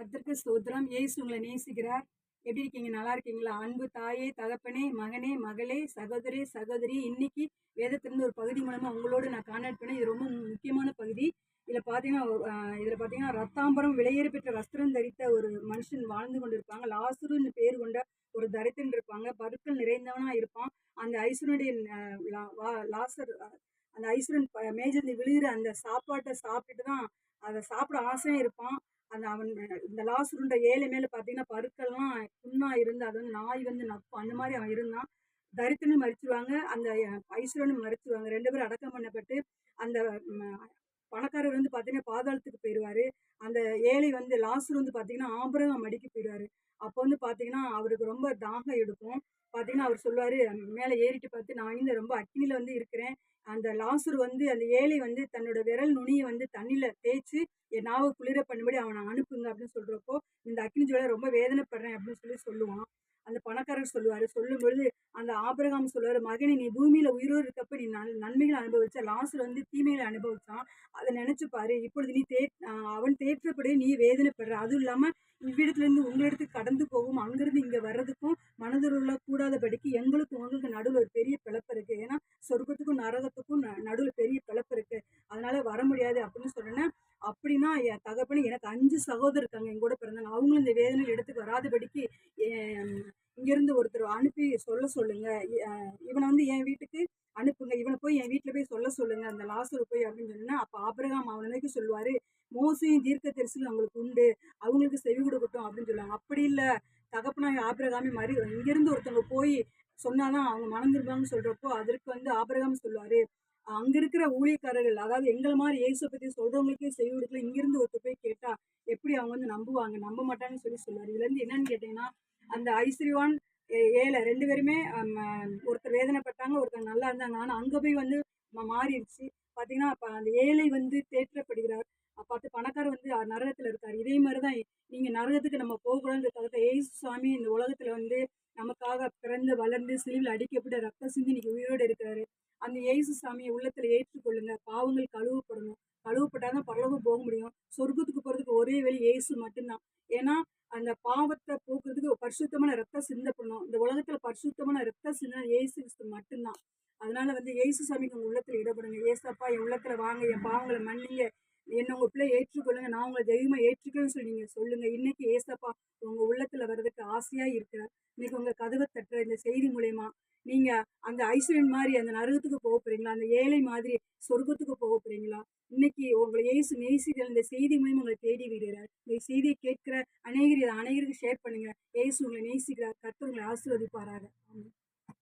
கர்த்தருக்கு ஸ்தோத்திரம். இயேசு உங்கள நேசிக்கிறார். எப்படி இருக்கீங்க? நல்லா இருக்கீங்களா? அன்பு தாயே, தகப்பனே, மகனே, மகளே, சகோதரே, சகோதரி, இன்னைக்கு வேதத்திலிருந்து ஒரு பகுதி மூலமா உங்களோடு நான் கான்டாக்ட் பண்ணேன். இது ரொம்ப முக்கியமான பகுதி. இதுல பார்த்தீங்கன்னா ரத்தாம்பரம் விலையேற பெற்ற வஸ்திரம் தரித்த ஒரு மனுஷன் வாழ்ந்து கொண்டிருப்பாங்க. லாசருன்னு பேர் கொண்ட ஒரு தரித்திரன் இருப்பாங்க. பருக்கள் நிறைந்தவனா இருப்பான். அந்த ஐஸ்வர்யனுடைய லாசர் அந்த ஐஸ்வர்யன் மேஜையில விழுகிற அந்த சாப்பாட்டை சாப்பிட்டுட்டு தான் அதை சாப்பிட ஆசையா இருப்பான். அந்த அவன் இந்த லாசருன்ற ஏழை மேல பார்த்தீங்கன்னா பருக்கள்லாம் புண்ணா இருந்து அது வந்து நாய் வந்து நக்கும் அந்த மாதிரி அவன் இருந்தான். தரித்திரனும் மரிச்சிருவாங்க, அந்த ஐஸ்வர்யனும் மரிச்சிருவாங்க. 2 பேரும் அடக்கம் பண்ணப்பட்டு அந்த ம், பணக்காரர் வந்து பார்த்தீங்கன்னா பாதாளத்துக்கு போயிடுவாரு. அந்த ஏழை வந்து லாசர் வந்து பார்த்தீங்கன்னா ஆபிரகாம் மடிக்கு போயிடுவாரு. அப்போ வந்து பார்த்தீங்கன்னா அவருக்கு ரொம்ப தாகம் எடுக்கும். பார்த்தீங்கன்னா அவர் சொல்லுவாரு, மேலே ஏறிட்டு பார்த்து நான் வந்து ரொம்ப அக்கினியில வந்து இருக்கிறேன். அந்த லாசர் வந்து அந்த ஏழை வந்து தன்னோட விரல் நுனியை வந்து தண்ணியில தேய்ச்சி என் நாவை குளிர பண்ணும்படி அவனை அனுப்புங்க அப்படின்னு சொல்றப்போ, இந்த அக்கினி ஜுவாலை ரொம்ப வேதனைப்படுறேன் அப்படின்னு சொல்லுவான். அந்த பணக்காரர் சொல்லுவாரு. சொல்லும்பொழுது அந்த ஆபிரகாம் சொல்லுவாரு, மகனே நீ பூமியில உயிரோடு இருக்கப்ப நீ நன்மைகளை அனுபவிச்ச, லாசர் வந்து தீமைகளை அனுபவிச்சான். அதை நினைச்சு பாரு. இப்பொழுது நீ அவன் தேற்றப்படி நீ வேதனைப்படுற. அதுவும் இல்லாம இவ்விடத்துல இருந்து உங்களிடத்துக்கு கடந்து போகும், அங்கிருந்து இங்க வர்றதுக்கும் மனதுருல கூடாதபடிக்கு எங்களுக்கும் உங்களுக்கு நடுவில் ஒரு பெரிய பிளப்பு இருக்கு. ஏன்னா சொர்க்கத்துக்கும் நரகத்துக்கும் நடுவில் பெரிய பிளப்பு இருக்கு. அதனால வர முடியாது அப்படின்னு சொன்னேன். அப்படின்னா என் தகப்பனே எனக்கு 5 சகோதரர் இருக்காங்க என் கூட பிறந்தாங்க. அவங்களும் இந்த வேதனையில் எடுத்துக்கு வராதபடிக்கு இங்கிருந்து ஒருத்தர் அனுப்பி சொல்லுங்க. இவனை வந்து என் வீட்டுக்கு அனுப்புங்க. இவனை போய் என் வீட்டில் போய் சொல்லுங்க. அந்த லாசரு போய் அப்படின்னு சொன்னா, அப்ப ஆபிரகாம் அவனை நோக்கி சொல்லுவாரு, மோசையும் தீர்க்கதரிசியும் அவங்களுக்கு உண்டு. அவங்களுக்கு செவி கொடுக்கட்டும் அப்படின்னு சொல்லுவாங்க. அப்படி இல்ல, தகப்பனாகிய ஆபிரகாமே இங்கிருந்து ஒருத்தவங்க போய் சொன்னாதான் அவங்க மனம் திரும்புவாங்கன்னு சொல்றப்போ, அதற்கு வந்து ஆபிரகாம் சொல்லுவாரு, அங்க இருக்கிற ஊழியக்காரர்கள், அதாவது எங்கள மாதிரி இயேசுவை பத்தி சொல்றவங்களுக்கே செவி கொடுக்கல. இங்கிருந்து ஒருத்தர் போய் கேட்டா எப்படி அவங்க வந்து நம்புவாங்க? நம்ப மாட்டாங்கன்னு சொல்லுவாரு. இதுல இருந்து என்னன்னு கேட்டீங்கன்னா, அந்த ஐஸ்வர்யவான் ஏழை 2 பேருமே ஒருத்தர் வேதனைப்பட்டாங்க, ஒருத்தர் நல்லா இருந்தாங்க. ஆனா அங்க போய் வந்து மாறிடுச்சு. பார்த்தீங்கன்னா, அப்ப அந்த ஏழை வந்து தேற்றப்படுகிறார். பார்த்து பணக்காரர் வந்து நரகத்துல இருக்காரு. இதே மாதிரி தான் நீங்க நரகத்துக்கு நம்ம போகக்கூடாதுன்றதுக்காக இயேசு சாமி இந்த உலகத்துல வந்து நமக்காக பிறந்து வளர்ந்து சிலுவையில் அடிக்கப்பட்டு ரத்தம் சிந்தி இன்னைக்கு உயிரோடு இருக்கிறாரு. அந்த இயேசு சாமியை உள்ளத்துல ஏற்றுக்கொள்ளுங்க. பாவங்கள் கழுவப்படணும். கழுவப்பட்டாதான் பரலோகம் போக முடியும். சொர்க்கத்துக்கு போறதுக்கு ஒரே வழி இயேசு மட்டும்தான். ஏன்னா அந்த பாவத்தை போக்குறதுக்கு பரிசுத்தமான ரத்தம் சிந்தப்படணும். இந்த உலகத்துல பரிசுத்தமான ரத்தம் சிந்தின இயேசு கிறிஸ்து மட்டும்தான். அதனால வந்து இயேசு சாமிக்கு உங்க உள்ளத்துல இடப்படுங்க. ஏசப்பா என் உள்ளத்துல வாங்க, என் பாவங்களை மன்னிங்க, என்ன உங்க பிள்ளை ஏற்றுக்கொள்ளுங்க, நான் உங்களை தெய்வமா ஏற்றுக்கிறேன்னு சொல்லி நீங்க சொல்லுங்க. இன்னைக்கு ஏசப்பா உங்க உள்ளத்துல வர்றதுக்கு ஆசையா இருக்கிறார். இன்னைக்கு உங்க கதவை தட்டுற இந்த செய்தி மூலயமா நீங்க அந்த ஐஸ்வர்யன் மாதிரி அந்த நரகத்துக்கு போக போறீங்களா? அந்த ஏழை மாதிரி சொர்க்கத்துக்கு போக போறீங்களா? இன்னைக்கு உங்களை இயேசு நேசிக்கிற இந்த செய்தி மூலியமா உங்களை தேடி வருகிறார். இந்த செய்தியை கேட்கிற அநேகருக்கு ஷேர் பண்ணுங்க. இயேசு உங்களை நேசிக்கிறார். கர்த்தர் உங்களை ஆசீர்வதிப்பாராக. ஆமென்.